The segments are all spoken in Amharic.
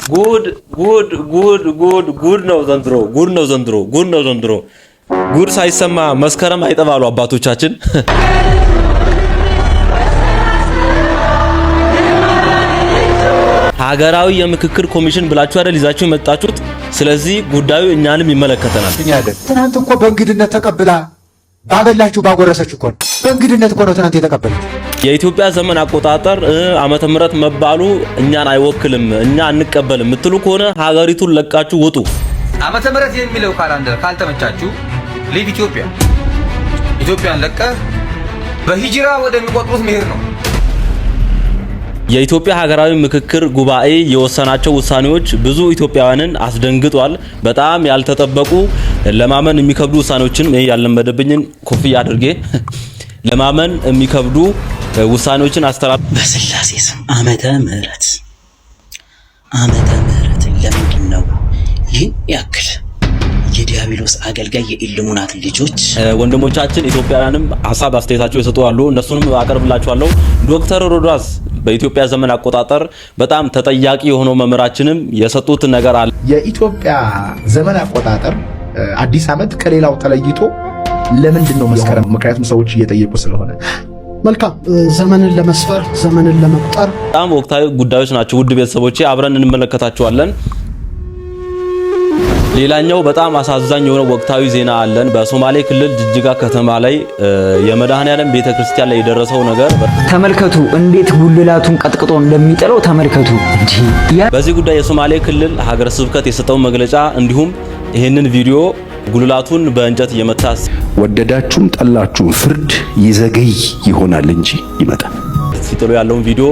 ጉድ ነው ዘንድሮ ጉድ ሳይሰማ መስከረም አይጠባሉ አባቶቻችን። ሀገራዊ የምክክር ኮሚሽን ብላችሁ አይደል ይዛችሁ የመጣችሁት? ስለዚህ ጉዳዩ እኛንም ይመለከተናል። ትናንት እኮ በእንግድነት ተቀብላ ባበላችሁ ባጎረሰችሁ እኮ በእንግድነት እኮ ነው ትናንት የተቀበሉት። የኢትዮጵያ ዘመን አቆጣጠር ዓመተ ምህረት መባሉ እኛን አይወክልም፣ እኛ አንቀበልም የምትሉ ከሆነ ሀገሪቱን ለቃችሁ ውጡ። ዓመተ ምህረት የሚለው ካላንደር ካልተመቻችሁ ሊቭ ኢትዮጵያን ለቀ በሂጅራ ወደሚቆጥሩት መሄድ ነው። የኢትዮጵያ ሀገራዊ ምክክር ጉባኤ የወሰናቸው ውሳኔዎች ብዙ ኢትዮጵያውያንን አስደንግጧል። በጣም ያልተጠበቁ ለማመን የሚከብዱ ውሳኔዎችን ያለመደብኝን ኮፍያ አድርጌ ለማመን የሚከብዱ ውሳኔዎችን አስተላልፏል። በስላሴ ስም ዓመተ ምህረት ለምንድን ነው ይህን ያክል የዲያብሎስ አገልጋይ የኢሉሚናት ልጆች ወንድሞቻችን ኢትዮጵያውያንም ሐሳብ አስተያየታቸው የሰጡ አሉ። እነሱንም አቀርብላችኋለሁ። ዶክተር ሮዳስ በኢትዮጵያ ዘመን አቆጣጠር በጣም ተጠያቂ የሆነው መምህራችንም የሰጡት ነገር አለ። የኢትዮጵያ ዘመን አቆጣጠር አዲስ ዓመት ከሌላው ተለይቶ ለምንድን ነው መስከረም? ምክንያቱም ሰዎች እየጠየቁ ስለሆነ። መልካም ዘመንን ለመስፈር ዘመንን ለመቁጠር በጣም ወቅታዊ ጉዳዮች ናቸው። ውድ ቤተሰቦቼ አብረን እንመለከታቸዋለን። ሌላኛው በጣም አሳዛኝ የሆነ ወቅታዊ ዜና አለን። በሶማሌ ክልል ጅጅጋ ከተማ ላይ የመድኃኔዓለም ቤተክርስቲያን ላይ የደረሰው ነገር ተመልከቱ። እንዴት ጉልላቱን ቀጥቅጦ እንደሚጥለው ተመልከቱ። በዚህ ጉዳይ የሶማሌ ክልል ሀገረ ስብከት የሰጠው መግለጫ እንዲሁም ይህንን ቪዲዮ ጉልላቱን በእንጨት እየመታስ ወደዳችሁም ጠላችሁም ፍርድ ይዘገይ ይሆናል እንጂ ይመጣል ሲጥሉ ያለውን ቪዲዮ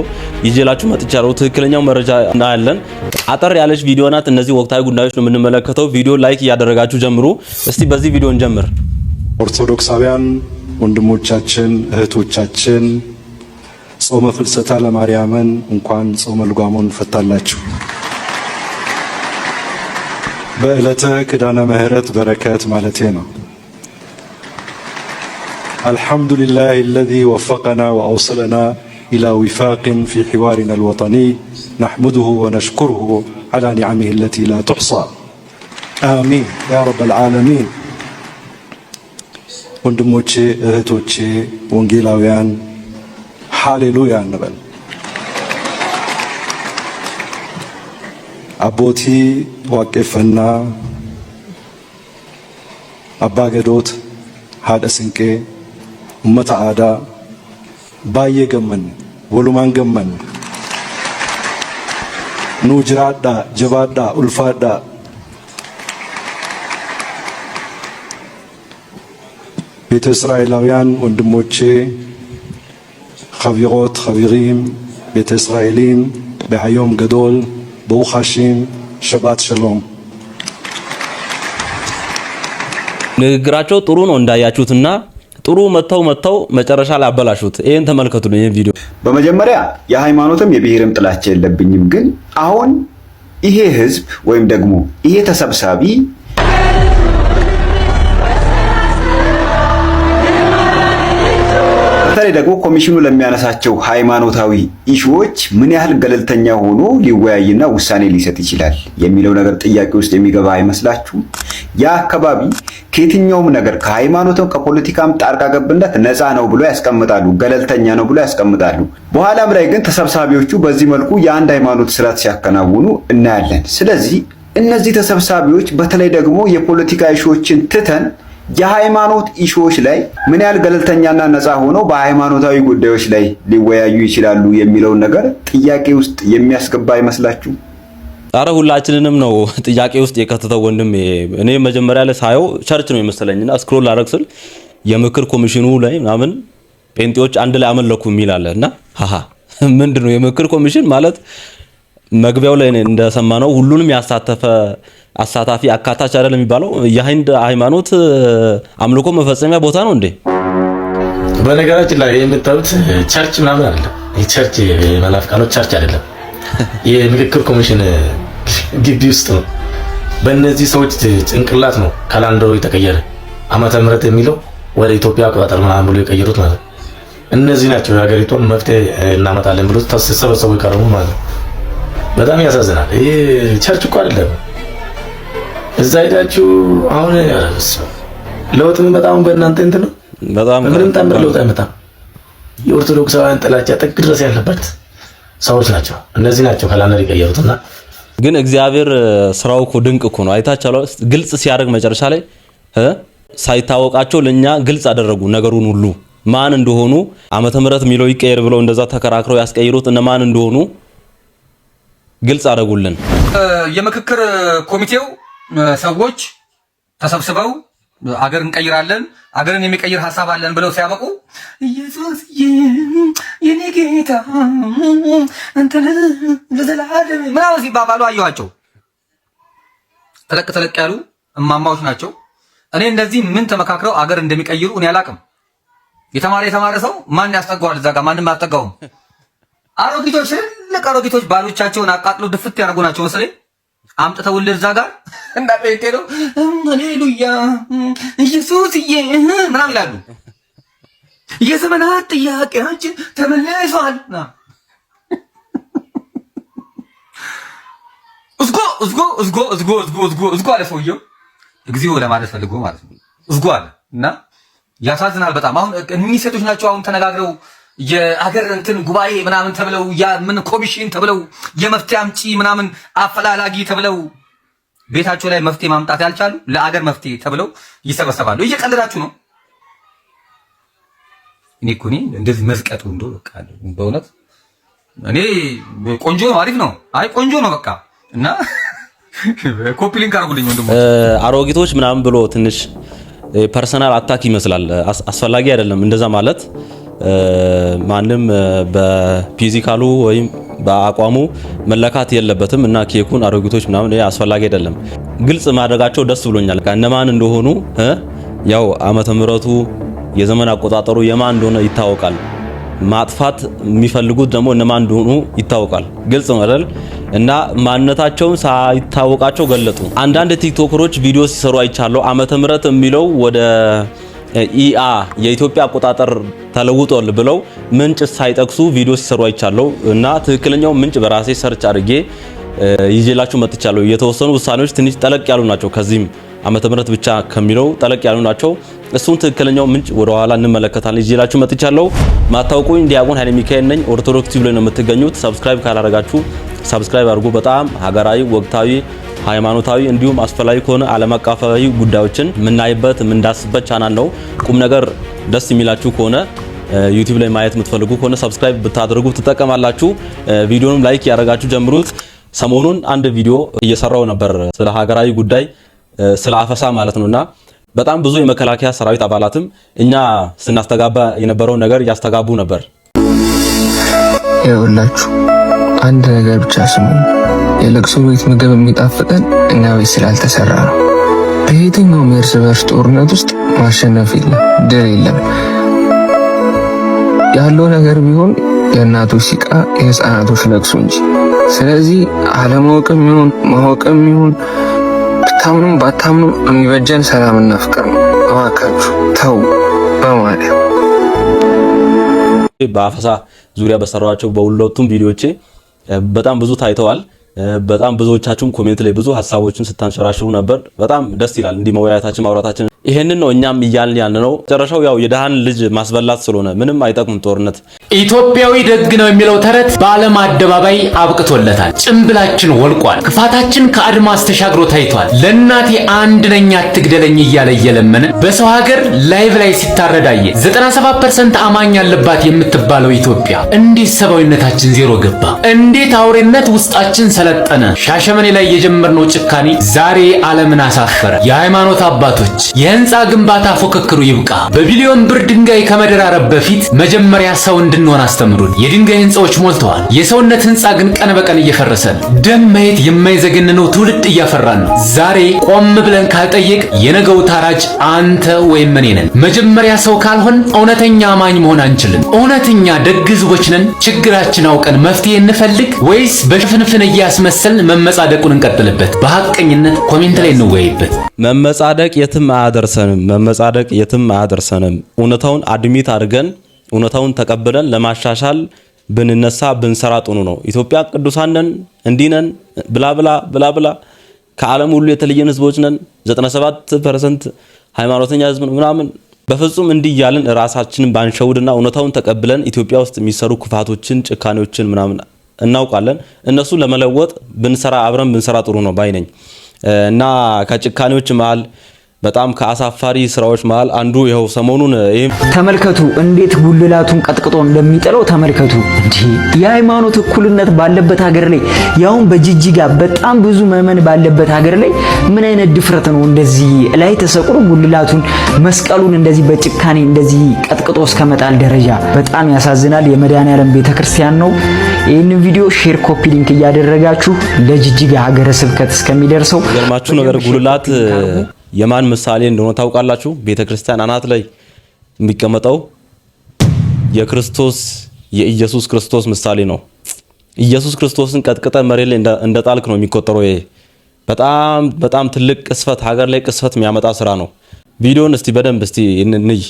ይዤላችሁ መጥቻለሁ። ትክክለኛው መረጃ እናያለን። አጠር ያለች ቪዲዮ ናት። እነዚህ ወቅታዊ ጉዳዮች ነው የምንመለከተው። ቪዲዮ ላይክ እያደረጋችሁ ጀምሩ። እስቲ በዚህ ቪዲዮ እንጀምር። ኦርቶዶክሳውያን ወንድሞቻችን እህቶቻችን ጾመ ፍልሰታ ለማርያምን እንኳን ጾመ ልጓሙን ፈታላችሁ። በዕለተ ኪዳነ ምህረት በረከት ማለቴ ነው። አልሐምዱሊላህ الذي وفقنا وأوصلنا إلى وفاق في حوارنا الوطني نحمده ونشكره على نعمه التي لا تحصى آمين يا رب العالمين ወንድሞቼ እህቶቼ ወንጌላውያን ሃሌሉያ እንበል። አቦቲ ዋቄፈና አባ ገዶት ሃደ ስንቄ ኡመተ አዳ ባየ ገመን ወሉማን ገመን ኑጅራዳ ጀባዳ ኡልፋዳ ቤተ እስራኤላውያን ወንድሞቼ ኸቢሮት ኸቢሪም ቤተ እስራኤሊም በሐዮም ገዶል በውኻሺም ሸባት ሸሎም። ንግግራቸው ጥሩ ነው እንዳያችሁትና ጥሩ መተው መጨረሻ ላይ አበላሹት። ይሄን ተመልከቱልኝ ይሄን ቪዲዮ። በመጀመሪያ የሃይማኖትም የብሔርም ጥላቻ የለብኝም፣ ግን አሁን ይሄ ህዝብ ወይም ደግሞ ይሄ ተሰብሳቢ በተለይ ደግሞ ኮሚሽኑ ለሚያነሳቸው ሃይማኖታዊ ኢሹዎች ምን ያህል ገለልተኛ ሆኖ ሊወያይና ውሳኔ ሊሰጥ ይችላል የሚለው ነገር ጥያቄ ውስጥ የሚገባ አይመስላችሁም? ያ አካባቢ ከየትኛውም ነገር ከሃይማኖትም ከፖለቲካም ጣልቃ ገብነት ነፃ ነው ብሎ ያስቀምጣሉ፣ ገለልተኛ ነው ብሎ ያስቀምጣሉ። በኋላም ላይ ግን ተሰብሳቢዎቹ በዚህ መልኩ የአንድ ሃይማኖት ስርዓት ሲያከናውኑ እናያለን። ስለዚህ እነዚህ ተሰብሳቢዎች በተለይ ደግሞ የፖለቲካ ኢሹዎችን ትተን የሃይማኖት ኢሹዎች ላይ ምን ያህል ገለልተኛና ነፃ ሆነው በሃይማኖታዊ ጉዳዮች ላይ ሊወያዩ ይችላሉ የሚለውን ነገር ጥያቄ ውስጥ የሚያስገባ አይመስላችሁ? ጣረ ሁላችንንም ነው ጥያቄ ውስጥ የከተተው ወንድም። እኔ መጀመሪያ ላይ ሳየው ቸርች ነው የመሰለኝና ስክሮል አረክስል የምክር ኮሚሽኑ ላይ ምናምን ጴንጤዎች አንድ ላይ አመለኩ የሚላልና ምንድነው የምክር ኮሚሽን ማለት? መግቢያው ላይ እንደሰማነው ሁሉንም ያሳተፈ አሳታፊ አካታች አይደል የሚባለው? የሃይንድ ሃይማኖት አምልኮ መፈጸሚያ ቦታ ነው እንዴ? በነገራችን ላይ የምታዩት ቸርች ምናምን አይደለም። የቸርች መናፍቃኖች ቸርች አይደለም። የምክክር ኮሚሽን ግቢ ውስጥ ነው። በእነዚህ ሰዎች ጭንቅላት ነው ካላንደሩ የተቀየረ ዓመተ ምህረት የሚለው ወደ ኢትዮጵያ አቆጣጠር ምናምን ብሎ የቀየሩት ማለት ነው። እነዚህ ናቸው የሀገሪቱን መፍትሄ እናመጣለን ብሎ ተሰበሰቡ ይቀርቡ ማለት ነው። በጣም ያሳዝናል። ይሄ ቸርች እኮ አይደለም። እዛ ሄዳችሁ አሁን ለውጥ በጣም በእናንተ እንትን ነው። በጣም ምንም ታምር ለውጥ አይመጣም። የኦርቶዶክሳውያን ጥላቻ ጥግ ድረስ ያለበት ሰዎች ናቸው። እነዚህ ናቸው ካላንደር የቀየሩትና ግን እግዚአብሔር ስራው እኮ ድንቅ እኮ ነው። አይታችኋል። ግልጽ ሲያደርግ መጨረሻ ላይ ሳይታወቃቸው ለኛ ግልጽ አደረጉ ነገሩን ሁሉ ማን እንደሆኑ ዓመተ ምህረት የሚለው ይቀየር ብለው እንደዛ ተከራክረው ያስቀይሩት እነማን እንደሆኑ ግልጽ አደረጉልን። የምክክር ኮሚቴው ሰዎች ተሰብስበው አገር እንቀይራለን አገርን የሚቀይር ሐሳብ አለን ብለው ሲያበቁ ኢየሱስ የኔ ጌታ አንተ ለዘላለም ምናምን ሲባባሉ አየኋቸው። ተለቅ ያሉ እማማዎች ናቸው። እኔ እንደዚህ ምን ተመካክረው አገር እንደሚቀይሩ እኔ አላቅም። የተማረ ሰው ማን ያስጠጋዋል? እዛ ጋር ማንም አያስጠጋውም። አሮጊቶች ለቀሮጊቶች ባሎቻቸውን አቃጥለው ድፍት ያደርጉ ናቸው መሰለኝ። አምጥተውልህ እዛ ጋር እንዳጴንጤ ነው ሃሌሉያ ኢየሱስዬ ምናምን ይላሉ። የዘመናት ጥያቄያችን ተመልሷል። እዝጎ አለ ሰውየው። እግዚኦ ለማለት ፈልጎ ማለት ነው። እዝጎ አለ እና ያሳዝናል በጣም። አሁን እነዚህ ሴቶች ናቸው አሁን ተነጋግረው የአገር እንትን ጉባኤ ምናምን ተብለው ምን ኮሚሽን ተብለው የመፍትሄ አምጪ ምናምን አፈላላጊ ተብለው ቤታቸው ላይ መፍትሄ ማምጣት ያልቻሉ ለአገር መፍትሄ ተብለው ይሰበሰባሉ። እየቀለዳችሁ ነው። እኔ እኮ እንደዚህ መዝቀጡ እንደው በቃ በእውነት እኔ ቆንጆ ነው፣ አሪፍ ነው። አይ ቆንጆ ነው በቃ እና ኮፒ ሊንክ አድርጉልኝ ወንድሞች። አሮጊቶች ምናምን ብሎ ትንሽ ፐርሰናል አታክ ይመስላል። አስፈላጊ አይደለም እንደዛ ማለት። ማንም በፊዚካሉ ወይም በአቋሙ መለካት የለበትም እና ኬኩን አሮጊቶች ምናምን አስፈላጊ አይደለም። ግልጽ ማድረጋቸው ደስ ብሎኛል። እነማን እንደሆኑ ያው ዓመተ ምህረቱ የዘመን አቆጣጠሩ የማን እንደሆነ ይታወቃል። ማጥፋት የሚፈልጉት ደግሞ እነማን እንደሆኑ ይታወቃል። ግልጽ ማለት እና ማንነታቸውን ሳይታወቃቸው ገለጡ። አንዳንድ ቲክቶከሮች ቪዲዮ ሲሰሩ አይቻለው። ዓመተ ምህረት የሚለው ወደ ኢአ የኢትዮጵያ አቆጣጠር ተለውጧል ብለው ምንጭ ሳይጠቅሱ ቪዲዮ ሲሰሩ አይቻለው እና ትክክለኛው ምንጭ በራሴ ሰርች አድርጌ ይዤላችሁ መጥቻለሁ። የተወሰኑ ውሳኔዎች ትንሽ ጠለቅ ያሉ ናቸው። ከዚህም ዓመተ ምህረት ብቻ ከሚለው ጠለቅ ያሉ ናቸው። እሱን ትክክለኛው ምንጭ ወደ ኋላ እንመለከታለን። ይዤላችሁ መጥቻለሁ። ማታውቁኝ ዲያቆን ኃይለ ሚካኤል ነኝ። ኦርቶዶክስ ቲቪ ላይ ነው የምትገኙት። ሰብስክራይብ ካላደረጋችሁ ሰብስክራይብ አድርጉ። በጣም ሀገራዊ፣ ወቅታዊ፣ ሃይማኖታዊ እንዲሁም አስፈላጊ ከሆነ ዓለም አቀፋዊ ጉዳዮችን የምናይበት የምንዳስበት ቻናል ነው። ቁም ነገር ደስ የሚላችሁ ከሆነ ዩቲዩብ ላይ ማየት የምትፈልጉ ከሆነ ሰብስክራይብ ብታደርጉ ትጠቀማላችሁ። ቪዲዮንም ላይክ ያደረጋችሁ ጀምሩት። ሰሞኑን አንድ ቪዲዮ እየሰራው ነበር ስለ ሀገራዊ ጉዳይ ስለ አፈሳ ማለት ነውና በጣም ብዙ የመከላከያ ሰራዊት አባላትም እኛ ስናስተጋባ የነበረው ነገር ያስተጋቡ ነበር። ይኸውላችሁ አንድ ነገር ብቻ ስሙ። የለቅሶ ቤት ምግብ የሚጣፍጠን እኛ ቤት ስላልተሰራ ነው። በየትኛውም የእርስ በርስ ጦርነት ውስጥ ማሸነፍ የለም፣ ድል የለም። ያለው ነገር ቢሆን የእናቶች ሲቃ፣ የህፃናቶች ለቅሶ እንጂ። ስለዚህ አለማወቅም ይሁን ማወቅም ይሁን ብታምኑም ባታምኑም የሚበጀን ሰላምና ፍቅር ነው። እባካችሁ ተው በማለት በአፈሳ ዙሪያ በሰራቸው በሁለቱም ቪዲዮቼ በጣም ብዙ ታይተዋል። በጣም ብዙዎቻችሁም ኮሜንት ላይ ብዙ ሐሳቦችን ስታንሸራሽሩ ነበር። በጣም ደስ ይላል እንዲህ መወያየታችን ማውራታችን። ይሄንን ነው እኛም እያልን ያለ ነው። መጨረሻው ያው የደሃን ልጅ ማስበላት ስለሆነ ምንም አይጠቅም ጦርነት። ኢትዮጵያዊ ደግ ነው የሚለው ተረት በዓለም አደባባይ አብቅቶለታል። ጭንብላችን ወልቋል። ክፋታችን ከአድማስ ተሻግሮ ታይቷል። ለእናቴ አንድ ነኝ አትግደለኝ እያለ እየለመነ በሰው ሀገር ላይቭ ላይ ሲታረዳየ 97% አማኝ ያለባት የምትባለው ኢትዮጵያ እንዴት ሰብአዊነታችን ዜሮ ገባ? እንዴት አውሬነት ውስጣችን ሰለጠነ? ሻሸመኔ ላይ የጀመርነው ጭካኔ ዛሬ ዓለምን አሳፈረ። የሃይማኖት አባቶች የህንፃ ግንባታ ፉክክሩ ይብቃ። በቢሊዮን ብር ድንጋይ ከመደራረብ በፊት መጀመሪያ ሰው እንድንሆን አስተምሩን። የድንጋይ ህንፃዎች ሞልተዋል። የሰውነት ህንፃ ግን ቀን በቀን እየፈረሰ ነው። ደም ማየት የማይዘገንነው ትውልድ እያፈራን ነው። ዛሬ ቆም ብለን ካልጠየቅ የነገው ታራጅ አንተ ወይም እኔ ነን። መጀመሪያ ሰው ካልሆን እውነተኛ አማኝ መሆን አንችልም። እውነተኛ ደግ ህዝቦች ነን። ችግራችን አውቀን መፍትሄ እንፈልግ ወይስ በሽፍንፍን እያስመሰልን መመጻደቁን እንቀጥልበት? በሐቀኝነት ኮሜንት ላይ እንወያይበት። መመጻደቅ የትም አያደርሰንም። መመጻደቅ የትም አያደርሰንም። እውነታውን አድሚት አድርገን እውነታውን ተቀብለን ለማሻሻል ብንነሳ ብንሰራ ጥኑ ነው። ኢትዮጵያ ቅዱሳን ነን እንዲህ ነን ብላ ከዓለም ሁሉ የተለየን ህዝቦች ነን 97% ሃይማኖተኛ ህዝብ ምናምን በፍጹም እንዲህ ያለን ራሳችንን ባንሸውድና እውነታውን ተቀብለን ኢትዮጵያ ውስጥ የሚሰሩ ክፋቶችን ጭካኔዎችን ምናምን እናውቃለን። እነሱ ለመለወጥ ብንሰራ አብረን ብንሰራ ጥሩ ነው ባይነኝ እና ከጭካኔዎች መሃል በጣም ከአሳፋሪ ስራዎች መሃል አንዱ ይኸው ሰሞኑን ተመልከቱ እንዴት ጉልላቱን ቀጥቅጦ እንደሚጠለው ተመልከቱ። እንዴ የሃይማኖት እኩልነት ባለበት ሀገር ላይ ያውን በጅጅጋ በጣም ብዙ መመን ባለበት ሀገር ላይ ምን አይነት ድፍረት ነው? እንደዚህ ላይ ተሰቅሎ ጉልላቱን መስቀሉን እንደዚህ በጭካኔ እንደዚህ ቀጥቅጦ እስከመጣል ደረጃ በጣም ያሳዝናል። የመድኃኔዓለም ቤተክርስቲያን ነው። ይህንን ቪዲዮ ሼር፣ ኮፒ ሊንክ እያደረጋችሁ ለጅጅጋ ሀገረ ስብከት እስከሚደርሰው ገርማችሁ ነገር ጉልላት የማን ምሳሌ እንደሆነ ታውቃላችሁ? ቤተክርስቲያን አናት ላይ የሚቀመጠው የኢየሱስ ክርስቶስ ምሳሌ ነው። ኢየሱስ ክርስቶስን ቀጥቅጠ መሬት ላይ እንደ ጣልክ ነው የሚቆጠረው። ይሄ በጣም ትልቅ ቅስፈት፣ ሀገር ላይ ቅስፈት የሚያመጣ ስራ ነው። ቪዲዮን እስቲ በደንብ እስቲ እንይ።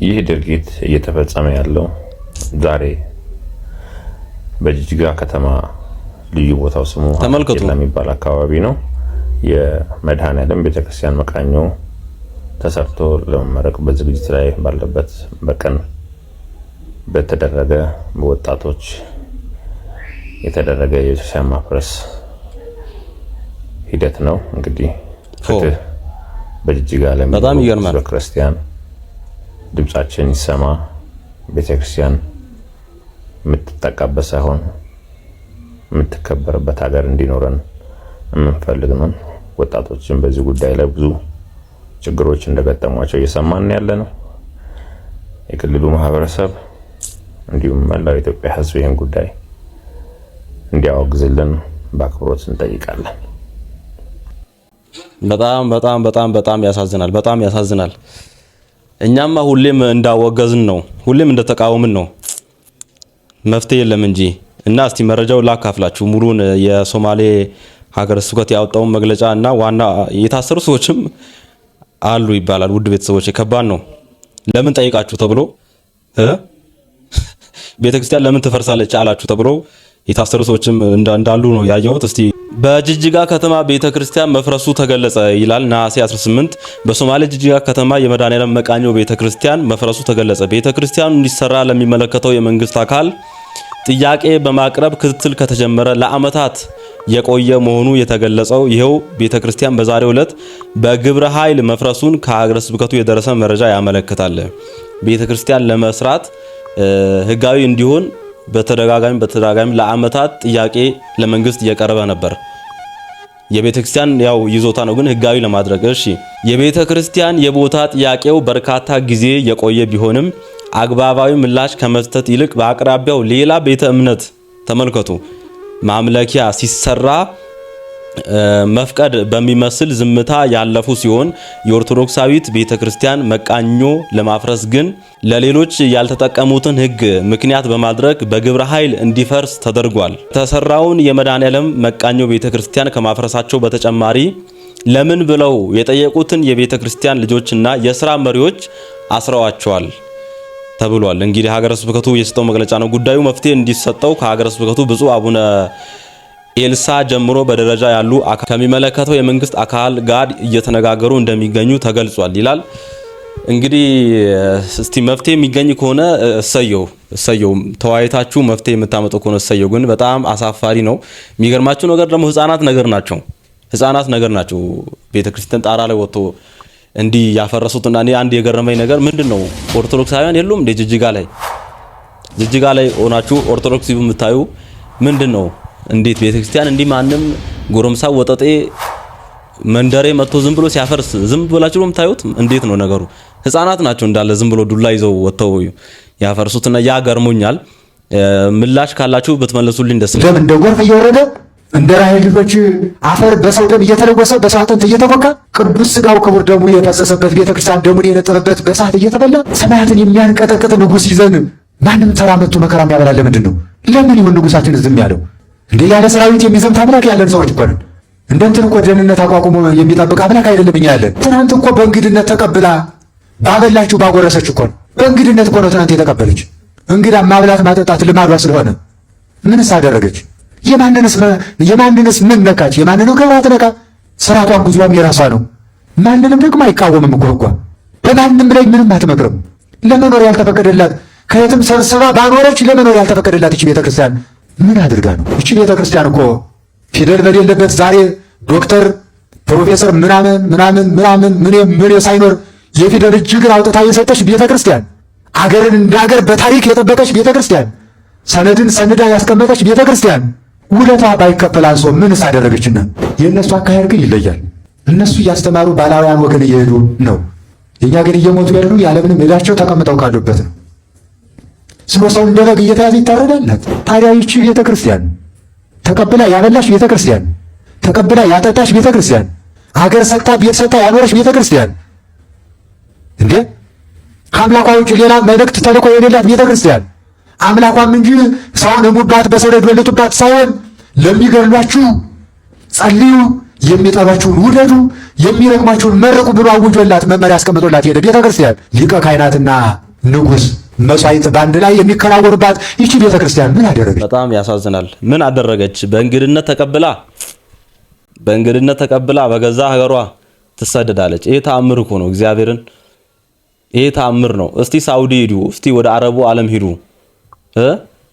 ይህ ድርጊት እየተፈጸመ ያለው ዛሬ በጅጅጋ ከተማ ልዩ ቦታው ስሙ ተመልከቱ የሚባል አካባቢ ነው። የመድኃኔዓለም ቤተክርስቲያን መቃኞ ተሰርቶ ለመመረቅ በዝግጅት ላይ ባለበት በቀን በተደረገ በወጣቶች የተደረገ የቤተክርስቲያን ማፍረስ ሂደት ነው። እንግዲህ ፍትህ በጅጅጋ ላይ በጣም ይገርማል። ክርስቲያን ድምጻችን ይሰማ። ቤተክርስቲያን የምትጠቃበት ሳይሆን የምትከበርበት ሀገር እንዲኖረን የምንፈልግ ነው። ወጣቶችን በዚህ ጉዳይ ላይ ብዙ ችግሮች እንደገጠሟቸው እየሰማን ያለ ነው። የክልሉ ማህበረሰብ እንዲሁም መላው ኢትዮጵያ ሕዝብ ይህን ጉዳይ እንዲያወግዝልን በአክብሮት እንጠይቃለን። በጣም ያሳዝናል። እኛማ ሁሌም እንዳወገዝን ነው፣ ሁሌም እንደተቃወምን ነው። መፍትሄ የለም እንጂ እና እስቲ መረጃው ላካፍላችሁ ሙሉን የሶማሌ ሀገረ ስብከት ያወጣውን መግለጫ እና ዋና የታሰሩ ሰዎችም አሉ ይባላል። ውድ ቤተሰቦች ከባድ ነው። ለምን ጠይቃችሁ ተብሎ ቤተክርስቲያን ለምን ትፈርሳለች አላችሁ ተብሎ የታሰሩ ሰዎችም እንዳሉ ነው ያየሁት። እስቲ በጅጅጋ ከተማ ቤተክርስቲያን መፍረሱ ተገለጸ ይላል። ነሐሴ 18 በሶማሌ ጅጅጋ ከተማ የመድኃኔዓለም መቃኞ ቤተክርስቲያን መፍረሱ ተገለጸ። ቤተክርስቲያኑ እንዲሰራ ለሚመለከተው የመንግስት አካል ጥያቄ በማቅረብ ክትትል ከተጀመረ ለዓመታት የቆየ መሆኑ የተገለጸው ይሄው ቤተክርስቲያን በዛሬው ዕለት በግብረ ኃይል መፍረሱን ከሀገረ ስብከቱ የደረሰ መረጃ ያመለክታል። ቤተክርስቲያን ለመስራት ህጋዊ እንዲሆን በተደጋጋሚ ለዓመታት ጥያቄ ለመንግስት እየቀረበ ነበር። የቤተክርስቲያን ያው ይዞታ ነው ግን ህጋዊ ለማድረግ እሺ። የቤተክርስቲያን የቦታ ጥያቄው በርካታ ጊዜ የቆየ ቢሆንም አግባባዊ ምላሽ ከመስጠት ይልቅ በአቅራቢያው ሌላ ቤተ እምነት ተመልከቱ ማምለኪያ ሲሰራ መፍቀድ በሚመስል ዝምታ ያለፉ ሲሆን የኦርቶዶክሳዊት ቤተክርስቲያን መቃኞ ለማፍረስ ግን ለሌሎች ያልተጠቀሙትን ህግ ምክንያት በማድረግ በግብረ ኃይል እንዲፈርስ ተደርጓል። ተሰራውን የመድኃኔዓለም መቃኞ ቤተክርስቲያን ከማፍረሳቸው በተጨማሪ ለምን ብለው የጠየቁትን የቤተክርስቲያን ልጆችና የሥራ መሪዎች አስረዋቸዋል ተብሏል። እንግዲህ ሀገረ ስብከቱ የሰጠው መግለጫ ነው። ጉዳዩ መፍትሄ እንዲሰጠው ከሀገረ ስብከቱ ብፁዕ አቡነ ኤልሳ ጀምሮ በደረጃ ያሉ ከሚመለከተው የመንግስት አካል ጋር እየተነጋገሩ እንደሚገኙ ተገልጿል ይላል። እንግዲህ እስቲ መፍትሄ የሚገኝ ከሆነ እሰየው ተዋይታችሁ መፍትሄ የምታመጡ ከሆነ እሰየው። ግን በጣም አሳፋሪ ነው። የሚገርማችሁ ነገር ደግሞ ህፃናት ነገር ናቸው። ቤተክርስቲያን ጣራ ላይ ወጥቶ እንዲህ ያፈረሱትና እኔ አንድ የገረመኝ ነገር ምንድነው ኦርቶዶክሳውያን የሉም እንደ ጅጅጋ ላይ ሆናችሁ ኦርቶዶክስ የምታዩ ምንድነው? እንዴት ቤተክርስቲያን እንዲህ ማንም ጎረምሳ ወጠጤ መንደሬ መጥቶ ዝም ብሎ ሲያፈርስ ዝም ብላችሁ ነው የምታዩት? እንዴት ነው ነገሩ? ህፃናት ናቸው እንዳለ ዝም ብሎ ዱላ ይዘው ወጥተው ያፈርሱትና ያ ገርሞኛል። ምላሽ ካላችሁ ብትመልሱልኝ ደስ ይላል። እንደ ጎርፍ እየወረደ እንደ ራሔል ልጆች አፈር በሰው ደም እየተለወሰ በሰው አጥንት እየተቦካ ቅዱስ ስጋው ክቡር ደሙ የፈሰሰበት ቤተክርስቲያን ደሙን የነጠበበት በሳት እየተበላ ሰማያትን የሚያንቀጠቅጥ ንጉስ ይዘን ማንም ተራ መጥቶ መከራ የሚያበላል ለምንድን ነው? ለምን ይሁን ንጉሳችን ዝም ያለው? እንዴ ያለ ሰራዊት የሚዘምት አምላክ ያለን ሰዎች እኮ ነን። እንደንትን እኮ ደህንነት አቋቁሞ የሚጠብቅ አምላክ አይደለም እኛ ያለን። ትናንት እኮ በእንግድነት ተቀብላ ባበላችሁ ባጎረሰች እኮ ነው። በእንግድነት እኮ ነው ትናንት የተቀበለች። እንግዳ ማብላት ማጠጣት ልማዷ ስለሆነ ምንስ አደረገች? የማንንስ ምን ነካች? የማንንም ክብር አትነካ። ስራቷን ጉዟም የራሷ ነው። ማንንም ደግሞ አይቃወምም እኮ ህጓ። በማንም ላይ ምንም አትመክርም። ለመኖር ያልተፈቀደላት ከየትም ሰብስባ ባኖረች ለመኖር ያልተፈቀደላት እቺ ቤተክርስቲያን ምን አድርጋ ነው? እቺ ቤተክርስቲያን እኮ ፊደል በሌለበት ዛሬ ዶክተር ፕሮፌሰር ምን ሳይኖር የፊደል እጅግር አውጥታ የሰጠች ቤተክርስቲያን፣ አገርን እንደ አገር በታሪክ የጠበቀች ቤተክርስቲያን፣ ሰነድን ሰንዳ ያስቀመጠች ቤተክርስቲያን ውለታ ባይከፈል አንሶ ምንስ አደረገችና? የእነሱ አካሄድ ግን ይለያል። እነሱ እያስተማሩ ባላውያን ወገን እየሄዱ ነው። የኛ ግን እየሞቱ ያሉ ያለምንም ዕዳቸው ተቀምጠው ካሉበት ነው። ሰው እንደ በግ እየተያዘ ይታረዳላት። ታዲያ ይቺ ቤተክርስቲያን ተቀብላ ያበላሽ ቤተክርስቲያን፣ ተቀብላ ያጠጣሽ ቤተክርስቲያን፣ ሀገር ሰጥታ ቤት ሰጥታ ያኖረሽ ቤተክርስቲያን እንዴ ከአምላኳ ውጭ ሌላ መልእክት ተልኮ የሌላት ቤተክርስቲያን አምላኳም እንጂ ሰውን እሙባት በሰው ላይ ወለቱባት ሳይሆን ለሚገድሏችሁ ጸልዩ፣ የሚጠሏችሁን ውደዱ፣ የሚረግሟችሁን መርቁ ብሎ አውጆላት መመሪያ አስቀምጦላት ሄደ ቤተክርስቲያን። ሊቀ ካህናትና ንጉሥ መስዋዕት ባንድ ላይ የሚከናወኑባት ይቺ ቤተክርስቲያን ምን አደረገች? በጣም ያሳዝናል። ምን አደረገች? በእንግድነት ተቀብላ በገዛ ሀገሯ ትሰደዳለች። ይሄ ተአምር እኮ ነው። እግዚአብሔርን ይሄ ተአምር ነው። እስቲ ሳውዲ ሂዱ፣ እስቲ ወደ አረቡ ዓለም ሂዱ።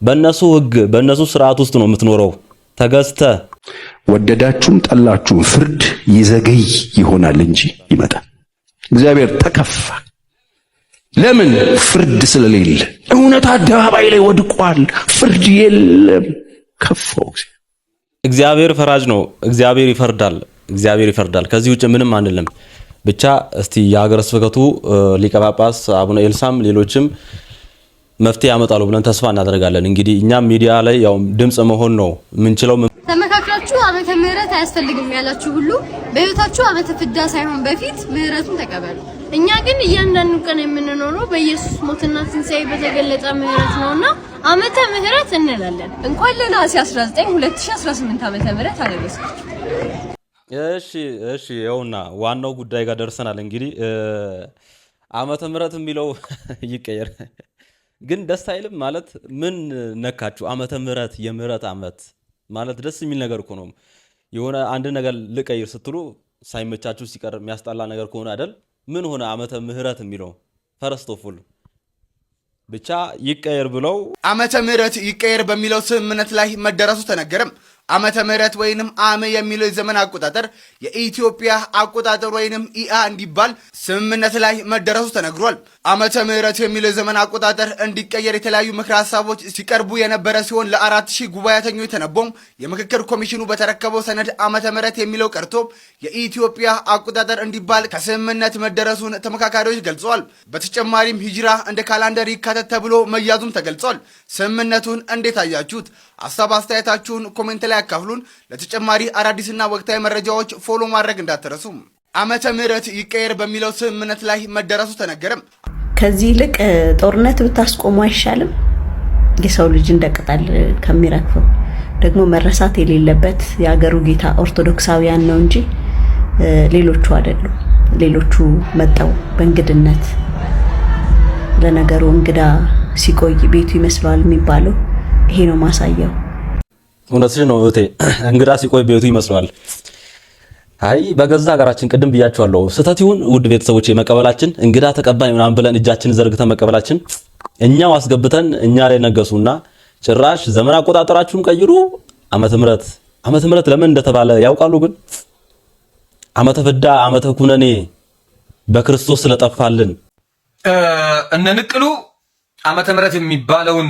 በእነሱ ህግ በእነሱ ስርዓት ውስጥ ነው የምትኖረው። ተገዝተ ወደዳችሁም ጠላችሁም ፍርድ ይዘገይ ይሆናል እንጂ ይመጣል። እግዚአብሔር ተከፋ። ለምን? ፍርድ ስለሌለ። እውነት አደባባይ ላይ ወድቋል። ፍርድ የለም። ከፋው። እግዚአብሔር ፈራጅ ነው። እግዚአብሔር ይፈርዳል። ከዚህ ውጭ ምንም አንልም። ብቻ እስቲ የሀገረ ስብከቱ ሊቀ ጳጳስ አቡነ ኤልሳም ሌሎችም መፍትሄ ያመጣሉ ብለን ተስፋ እናደርጋለን። እንግዲህ እኛም ሚዲያ ላይ ያው ድምጽ መሆን ነው የምንችለው። ተመካክራችሁ ዓመተ ምህረት አያስፈልግም ያላችሁ ሁሉ በህይወታችሁ ዓመተ ፍዳ ሳይሆን በፊት ምህረቱን ተቀበሉ። እኛ ግን እያንዳንዱ ቀን የምንኖረው በኢየሱስ ሞትና ትንሣኤ በተገለጠ ምህረት ነውና ዓመተ ምህረት እንላለን። እንኳን ለነሐሴ 19 2018 ዓመተ ምህረት አደረሳችሁ። እሺ ይኸውና ዋናው ጉዳይ ጋር ደርሰናል። እንግዲህ ዓመተ ምህረት የሚለው ይቀየር ግን ደስ አይልም ማለት ምን ነካችሁ? ዓመተ ምህረት የምህረት ዓመት ማለት ደስ የሚል ነገር እኮ ነው። የሆነ አንድ ነገር ልቀይር ስትሉ ሳይመቻችሁ ሲቀር የሚያስጠላ ነገር ከሆነ አይደል? ምን ሆነ ዓመተ ምህረት የሚለው ፈረስት ኦፍ ኦል ብቻ ይቀየር ብለው ዓመተ ምህረት ይቀየር በሚለው ስምምነት ላይ መደረሱ ተነገረም። ዓመተ ምህረት ወይንም ዓመ የሚለው የዘመን አቆጣጠር የኢትዮጵያ አቆጣጠር ወይንም ኢአ እንዲባል ስምምነት ላይ መደረሱ ተነግሯል። ዓመተ ምህረት የሚለው የዘመን አቆጣጠር እንዲቀየር የተለያዩ ምክረ ሀሳቦች ሲቀርቡ የነበረ ሲሆን ለ4000 ጉባኤተኞች ተነቦም የምክክር ኮሚሽኑ በተረከበው ሰነድ ዓመተ ምህረት የሚለው ቀርቶ የኢትዮጵያ አቆጣጠር እንዲባል ከስምምነት መደረሱን ተመካካሪዎች ገልጸዋል። በተጨማሪም ሂጅራ እንደ ካላንደር ይካተት ተብሎ መያዙም ተገልጿል። ስምምነቱን እንዴት አያችሁት? ሀሳብ አስተያየታችሁን ኮሜንት ላይ ያካፍሉን። ለተጨማሪ አዳዲስና ወቅታዊ መረጃዎች ፎሎ ማድረግ እንዳትረሱ። ዓመተ ምህረት ይቀየር በሚለው ስምምነት ላይ መደረሱ ተነገረም። ከዚህ ይልቅ ጦርነት ብታስቆሙ አይሻልም? የሰው ልጅ እንደ ቅጠል ከሚረግፈው። ደግሞ መረሳት የሌለበት የአገሩ ጌታ ኦርቶዶክሳውያን ነው እንጂ ሌሎቹ አይደሉም። ሌሎቹ መጣው በእንግድነት። ለነገሩ እንግዳ ሲቆይ ቤቱ ይመስለዋል የሚባለው ይሄ ነው ማሳያው። እውነትሽ ነው እህቴ፣ እንግዳ ሲቆይ ቤቱ ይመስለዋል። አይ በገዛ ሀገራችን ቅድም ብያቸዋለሁ። ስህተት ይሁን ውድ ቤተሰቦች መቀበላችን እንግዳ ተቀባይ ምናምን ብለን እጃችን ዘርግተን መቀበላችን እኛው አስገብተን እኛ ላይ ነገሱና ጭራሽ ዘመን አቆጣጠራችሁን ቀይሩ። ዓመተ ምህረት ለምን እንደተባለ ያውቃሉ? ግን ዓመተ ፍዳ ዓመተ ኩነኔ በክርስቶስ ስለጠፋልን እነ ንቅሉ ዓመተ ምህረት የሚባለውን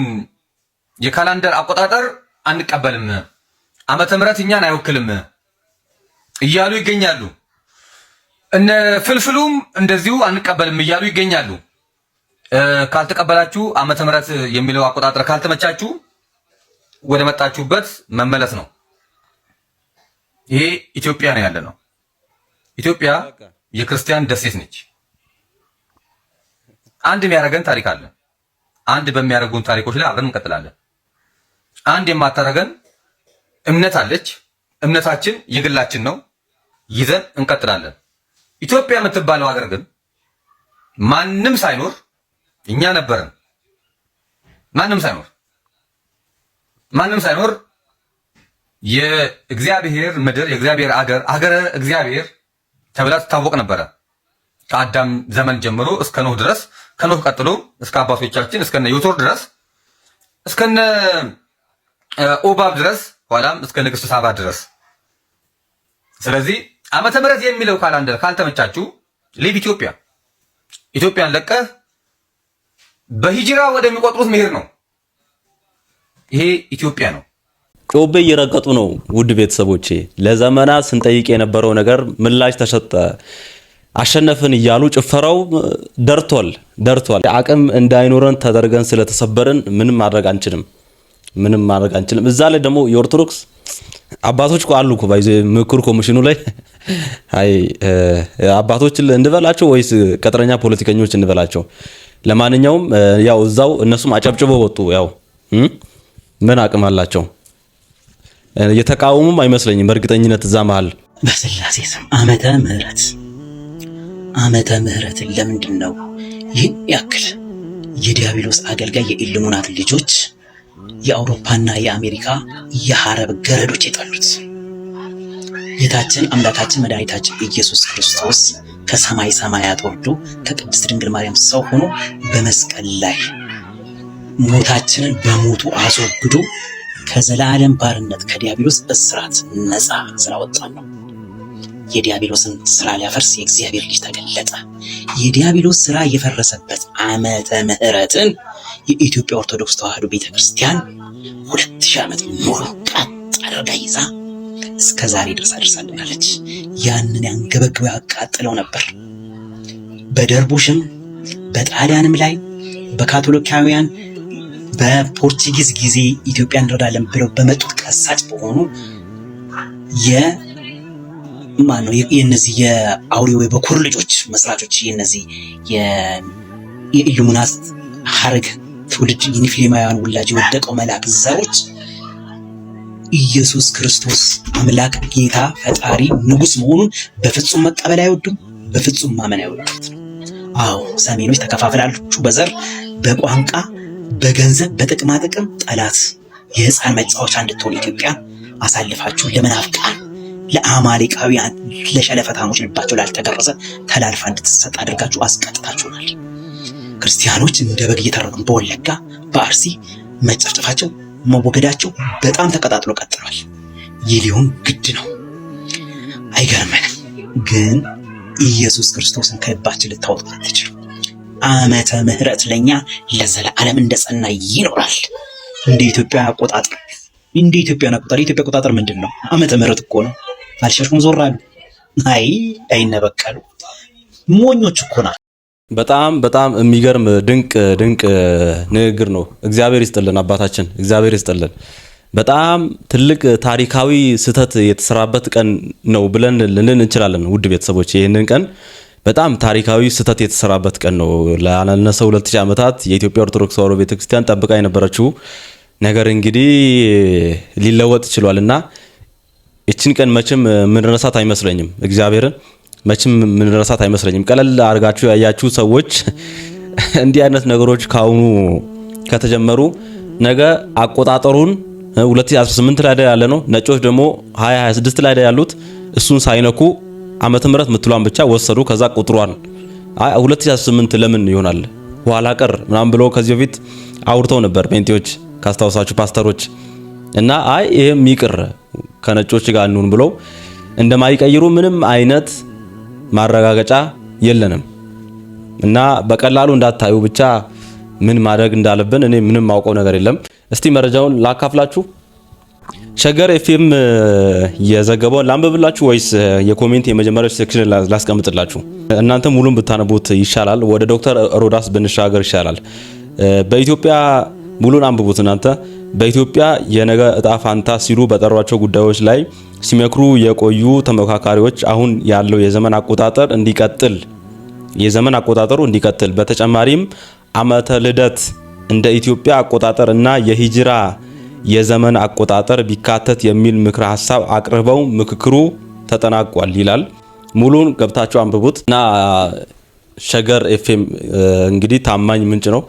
የካላንደር አቆጣጠር አንቀበልም፣ ዓመተ ምህረት እኛን አይወክልም እያሉ ይገኛሉ። እነ ፍልፍሉም እንደዚሁ አንቀበልም እያሉ ይገኛሉ። ካልተቀበላችሁ ዓመተ ምህረት የሚለው አቆጣጠር ካልተመቻችሁ ወደ መጣችሁበት መመለስ ነው። ይሄ ኢትዮጵያ ነው ያለ ነው። ኢትዮጵያ የክርስቲያን ደሴት ነች። አንድ የሚያደርገን ታሪክ አለ። አንድ በሚያደርጉን ታሪኮች ላይ አብረን እንቀጥላለን። አንድ የማታደርገን እምነት አለች። እምነታችን የግላችን ነው፣ ይዘን እንቀጥላለን። ኢትዮጵያ የምትባለው ሀገር ግን ማንም ሳይኖር እኛ ነበርን። ማንም ሳይኖር የእግዚአብሔር ምድር የእግዚአብሔር አገረ እግዚአብሔር ተብላ ትታወቅ ነበረ። ከአዳም ዘመን ጀምሮ እስከ ኖህ ድረስ፣ ከኖህ ቀጥሎ እስከ አባቶቻችን እስከነ ዮቶር ድረስ፣ እስከነ ኦባብ ድረስ፣ ኋላም እስከ ንግስት ሳባ ድረስ። ስለዚህ ዓመተ ምሕረት የሚለው ካላንደር ካልተመቻችሁ ሊቭ ኢትዮጵያን ለቀህ በሂጅራ ወደሚቆጥሩት መሄድ ነው። ይሄ ኢትዮጵያ ነው። ጮቤ እየረገጡ ነው። ውድ ቤተሰቦቼ ለዘመናት ስንጠይቅ የነበረው ነገር ምላሽ ተሰጠ። አሸነፍን እያሉ ጭፈራው ደርቷል። አቅም እንዳይኖረን ተደርገን ስለተሰበርን ምንም ማድረግ አንችልም። እዛ ላይ ደግሞ የኦርቶዶክስ አባቶች አሉ እኮ ባይዘ ምክር ኮሚሽኑ ላይ አይ አባቶች እንበላቸው ወይስ ቀጥረኛ ፖለቲከኞች እንበላቸው? ለማንኛውም ያው እዛው እነሱም አጨብጭበው ወጡ። ያው ምን አቅም አላቸው? የተቃወሙም አይመስለኝም በእርግጠኝነት እዛ መሃል። በስላሴ ስም ዓመተ ምሕረትን ለምንድን ነው ይህን ያክል የዲያብሎስ አገልጋይ የኢሉሚናት ልጆች የአውሮፓና የአሜሪካ የሐረብ ገረዶች የጠሉት? ጌታችን አምላካችን መድኃኒታችን ኢየሱስ ክርስቶስ ከሰማይ ሰማያት ወርዶ ከቅድስት ድንግል ማርያም ሰው ሆኖ በመስቀል ላይ ሞታችንን በሞቱ አስወግዶ ከዘላለም ባርነት ከዲያብሎስ እስራት ነፃ ስላወጣን ነው። የዲያብሎስን ስራ ሊያፈርስ የእግዚአብሔር ልጅ ተገለጠ። የዲያብሎስ ስራ የፈረሰበት ዓመተ ምሕረትን የኢትዮጵያ ኦርቶዶክስ ተዋሕዶ ቤተክርስቲያን 2000 ዓመት ሙሉ ቀጥ አድርጋ ይዛ እስከ ዛሬ ድረስ አድርሳልናለች። ያንን ያንገበግበው ያቃጥለው ነበር። በደርቡሽም በጣሊያንም ላይ በካቶሊካውያን በፖርቱጊዝ ጊዜ ኢትዮጵያን እንረዳለን ብለው በመጡት ቀሳጭ በሆኑ የእነዚህ የአውሬው የበኩር ልጆች መስራቾች የእነዚህ የኢሉሚናት ሐረግ ትውልድ የኒፊሊማውያን ውላጅ የወደቀው መልአክ ዘሮች ኢየሱስ ክርስቶስ አምላክ ጌታ ፈጣሪ ንጉስ መሆኑን በፍጹም መቀበል አይወዱም፣ በፍጹም ማመን አይወዱት። አዎ ሰሜኖች ተከፋፍላችሁ በዘር በቋንቋ በገንዘብ በጥቅማ ጥቅም ጠላት የህፃን መጫወቻ እንድትሆን ኢትዮጵያ አሳልፋችሁ ለመናፍቃን ለአማሌቃውያን ለሸለፈታሞች ልባቸው ላልተገረዘ ተላልፋ እንድትሰጥ አድርጋችሁ አስቀጥታችሁናል። ክርስቲያኖች እንደ በግ እየተረዱ በወለጋ በአርሲ መጨፍጨፋቸው መወገዳቸው በጣም ተቀጣጥሎ ቀጥሏል። ይህ ሊሆን ግድ ነው። አይገርመንም። ግን ኢየሱስ ክርስቶስን ከልባችን ልታወጡት አትችሉ። ዓመተ ምሕረት ለኛ ለዘላለም እንደጸና ይኖራል። እንደ ኢትዮጵያ አቆጣጠር የኢትዮጵያ አቆጣጠር ምንድን ነው? ዓመተ ምሕረት እኮ ነው። አልሸሹም ዞር አሉ። አይነበቀሉ ሞኞች እኮ ናቸው። በጣም የሚገርም ድንቅ ንግግር ነው። እግዚአብሔር ይስጥልን አባታችን፣ እግዚአብሔር ይስጥልን። በጣም ትልቅ ታሪካዊ ስህተት የተሰራበት ቀን ነው ብለን ልንን እንችላለን። ውድ ቤተሰቦች ይህንን ቀን በጣም ታሪካዊ ስህተት የተሰራበት ቀን ነው። ላነሰ 2000 ዓመታት የኢትዮጵያ ኦርቶዶክስ ተዋሕዶ ቤተክርስቲያን ጠብቃ የነበረችው ነገር እንግዲህ ሊለወጥ ይችላልና እቺን ቀን መቼም ምንረሳት አይመስለኝም። እግዚአብሔርን መቼም ምንረሳት አይመስለኝም። ቀለል አድርጋችሁ ያያችሁ ሰዎች እንዲህ አይነት ነገሮች ካሁኑ ከተጀመሩ ነገ አቆጣጠሩን 2018 ላይ ያለ ነው። ነጮች ደግሞ 2026 ላይ ያሉት እሱን ሳይነኩ ዓመተ ምሕረት ምትሏን ብቻ ወሰዱ። ከዛ ቁጥሯን 2018 ለምን ይሆናል ኋላ ቀር ምናምን ብሎ ከዚህ በፊት አውርተው ነበር ጴንጤዎች ካስታውሳችሁ ፓስተሮች እና ይሄም ይቅር ከነጮች ጋር እንሁን ብለው እንደማይቀይሩ ምንም አይነት ማረጋገጫ የለንም እና በቀላሉ እንዳታዩ ብቻ ምን ማድረግ እንዳለብን እኔ ምንም ማውቀው ነገር የለም። እስቲ መረጃውን ላካፍላችሁ። ሸገር ኤፍኤም የዘገበውን ላንብብላችሁ ወይስ የኮሜንት የመጀመሪያው ሴክሽን ላስቀምጥላችሁ? እናንተ ሙሉን ብታነቡት ይሻላል። ወደ ዶክተር ሮዳስ ብንሻገር ይሻላል። በኢትዮጵያ ሙሉን አንብቡት እናንተ። በኢትዮጵያ የነገ እጣ ፋንታ ሲሉ በጠሯቸው ጉዳዮች ላይ ሲመክሩ የቆዩ ተመካካሪዎች አሁን ያለው የዘመን አቆጣጠር እንዲቀጥል በተጨማሪም ዓመተ ልደት እንደ ኢትዮጵያ አቆጣጠር እና የሂጅራ የዘመን አቆጣጠር ቢካተት የሚል ምክረ ሐሳብ አቅርበው ምክክሩ ተጠናቋል ይላል። ሙሉን ገብታችሁ አንብቡት እና ሸገር ኤፍኤም እንግዲህ ታማኝ ምንጭ ነው።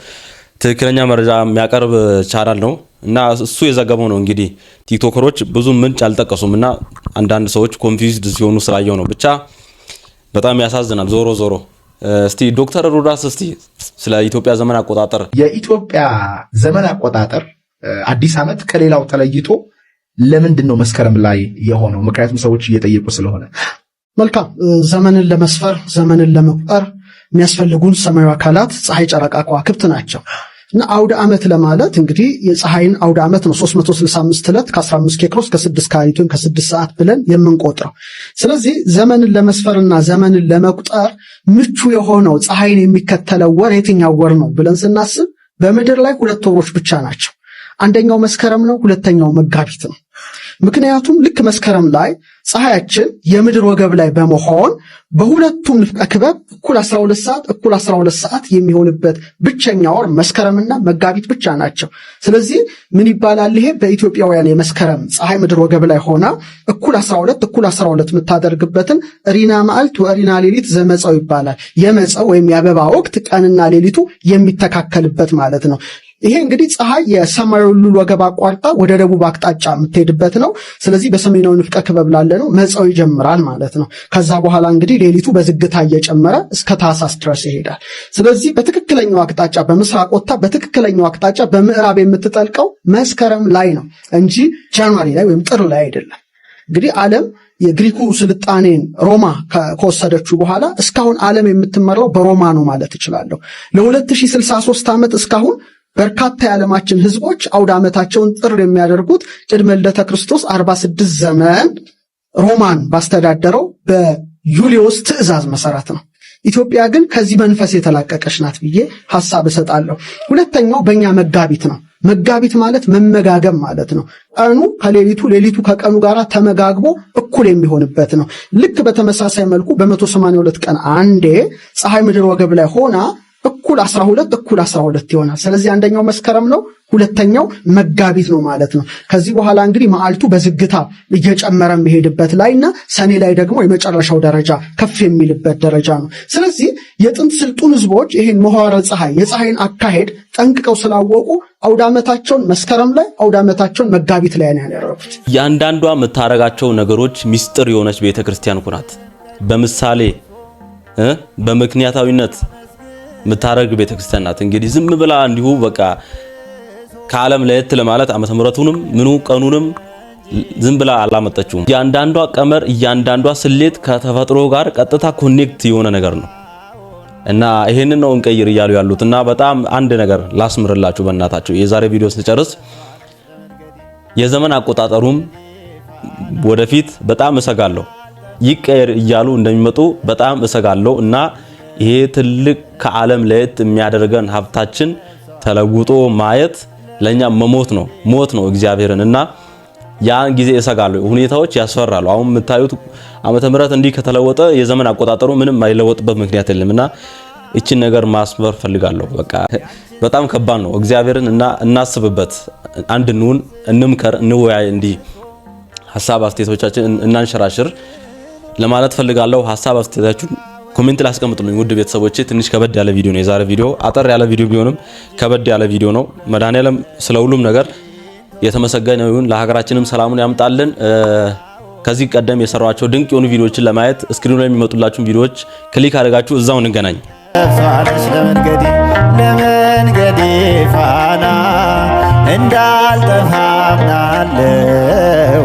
ትክክለኛ መረጃ የሚያቀርብ ቻናል ነው እና እሱ የዘገበው ነው። እንግዲህ ቲክቶከሮች ብዙ ምንጭ አልጠቀሱምና አንዳንድ ሰዎች ኮንፊውዝድ ሲሆኑ ስላየው ነው። ብቻ በጣም ያሳዝናል። ዞሮ ዞሮ እስቲ ዶክተር ሮዳስ እስቲ ስለ ኢትዮጵያ ዘመን አቆጣጠር የኢትዮጵያ ዘመን አቆጣጠር አዲስ ዓመት ከሌላው ተለይቶ ለምንድን ነው መስከረም ላይ የሆነው? ምክንያቱም ሰዎች እየጠየቁ ስለሆነ። መልካም። ዘመንን ለመስፈር ዘመንን ለመቁጠር የሚያስፈልጉን ሰማያዊ አካላት ፀሐይ፣ ጨረቃ፣ ከዋክብት ናቸው እና አውደ ዓመት ለማለት እንግዲህ የፀሐይን አውደ ዓመት ነው 365 ዕለት ከ15 ኬክሮስ ከ6 ካሪት ወይም ከ6 ሰዓት ብለን የምንቆጥረው። ስለዚህ ዘመንን ለመስፈርና ዘመንን ለመቁጠር ምቹ የሆነው ፀሐይን የሚከተለው ወር የትኛው ወር ነው ብለን ስናስብ በምድር ላይ 2 ወሮች ብቻ ናቸው። አንደኛው መስከረም ነው፣ ሁለተኛው መጋቢት ነው። ምክንያቱም ልክ መስከረም ላይ ፀሐያችን የምድር ወገብ ላይ በመሆን በሁለቱም ንፍቀ ክበብ እኩል 12 ሰዓት የሚሆንበት ብቸኛ ወር መስከረምና መጋቢት ብቻ ናቸው። ስለዚህ ምን ይባላል? ይሄ በኢትዮጵያውያን የመስከረም ፀሐይ ምድር ወገብ ላይ ሆና እኩል 12 የምታደርግበትን ሪና መዓልት ወሪና ሌሊት ዘመፀው ይባላል። የመፀው ወይም የአበባ ወቅት ቀንና ሌሊቱ የሚተካከልበት ማለት ነው። ይሄ እንግዲህ ፀሐይ የሰማያዊ ሉል ወገብ አቋርጣ ወደ ደቡብ አቅጣጫ የምትሄድበት ነው። ስለዚህ በሰሜናዊ ንፍቀ ክበብ ላለ ነው መፀው ይጀምራል ማለት ነው። ከዛ በኋላ እንግዲህ ሌሊቱ በዝግታ እየጨመረ እስከ ታህሳስ ድረስ ይሄዳል። ስለዚህ በትክክለኛው አቅጣጫ በምስራቅ ወጥታ በትክክለኛው አቅጣጫ በምዕራብ የምትጠልቀው መስከረም ላይ ነው እንጂ ጃንዋሪ ላይ ወይም ጥር ላይ አይደለም። እንግዲህ ዓለም የግሪኩ ስልጣኔን ሮማ ከወሰደችው በኋላ እስካሁን ዓለም የምትመራው በሮማ ነው ማለት እችላለሁ። ለ2063 ዓመት እስካሁን በርካታ የዓለማችን ህዝቦች አውደ ዓመታቸውን ጥር የሚያደርጉት ቅድመ ልደተ ክርስቶስ 46 ዘመን ሮማን ባስተዳደረው በዩሊዮስ ትእዛዝ መሰረት ነው። ኢትዮጵያ ግን ከዚህ መንፈስ የተላቀቀች ናት ብዬ ሐሳብ እሰጣለሁ። ሁለተኛው በእኛ መጋቢት ነው። መጋቢት ማለት መመጋገብ ማለት ነው። ቀኑ ከሌሊቱ ሌሊቱ ከቀኑ ጋር ተመጋግቦ እኩል የሚሆንበት ነው። ልክ በተመሳሳይ መልኩ በ182 ቀን አንዴ ፀሐይ ምድር ወገብ ላይ ሆና እኩል 12 ይሆናል። ስለዚህ አንደኛው መስከረም ነው፣ ሁለተኛው መጋቢት ነው ማለት ነው። ከዚህ በኋላ እንግዲህ መዓልቱ በዝግታ እየጨመረ የሚሄድበት ላይና ሰኔ ላይ ደግሞ የመጨረሻው ደረጃ ከፍ የሚልበት ደረጃ ነው። ስለዚህ የጥንት ስልጡን ህዝቦች ይሄን መዋዕለ ፀሐይ የፀሐይን አካሄድ ጠንቅቀው ስላወቁ አውደ ዓመታቸውን መስከረም ላይ አውደ ዓመታቸውን መጋቢት ላይ ነው ያደረጉት። ያንዳንዷ የምታረጋቸው ነገሮች ሚስጥር የሆነች ቤተክርስቲያን ኩናት በምሳሌ በምክንያታዊነት ምታረግ ቤተክርስቲያን ናት። እንግዲህ ዝም ብላ እንዲሁ በቃ ከዓለም ለየት ለማለት ዓመተ ምሕረቱንም ምኑ ቀኑንም ዝም ብላ አላመጣችውም። እያንዳንዷ ቀመር እያንዳንዷ ስሌት ከተፈጥሮ ጋር ቀጥታ ኮኔክት የሆነ ነገር ነው እና ይሄንን ነው እንቀይር እያሉ ያሉት እና በጣም አንድ ነገር ላስምርላችሁ በእናታችሁ የዛሬ ቪዲዮ ስጨርስ የዘመን አቆጣጠሩም ወደፊት በጣም እሰጋለሁ ይቀየር እያሉ እንደሚመጡ በጣም እሰጋለሁ እና ይሄ ትልቅ ከዓለም ለየት የሚያደርገን ሀብታችን ተለውጦ ማየት ለኛ ሞት ነው እግዚአብሔርን እና ያን ጊዜ እሰጋለሁ። ሁኔታዎች ያስፈራሉ። አሁን የምታዩት ዓመተ ምሕረት እንዲህ ከተለወጠ የዘመን አቆጣጠሩ ምንም አይለወጥበት ምክንያት የለምና እቺን ነገር ማስመር ፈልጋለሁ። በቃ በጣም ከባድ ነው። እግዚአብሔርን እና እናስብበት፣ አንድ እንሁን፣ እንምከር፣ እንወያይ፣ እንዲህ ሐሳብ አስተያየቶቻችን እናንሸራሽር ለማለት ፈልጋለሁ። ሐሳብ አስተያየታችሁን ኮሜንት ላይ አስቀምጡልኝ ውድ ቤተሰቦቼ። ትንሽ ከበድ ያለ ቪዲዮ ነው የዛሬ ቪዲዮ። አጠር ያለ ቪዲዮ ቢሆንም ከበድ ያለ ቪዲዮ ነው። መድኃኔዓለም ስለ ሁሉም ነገር የተመሰገነ ይሁን። ለሀገራችንም ሰላሙን ያምጣልን። ከዚህ ቀደም የሰራኋቸው ድንቅ የሆኑ ቪዲዮዎችን ለማየት ስክሪኑ ላይ የሚመጡላችሁን ቪዲዮዎች ክሊክ አድርጋችሁ እዛው እንገናኝ። ለመንገዴ ፋና እንዳልጠፋምናለው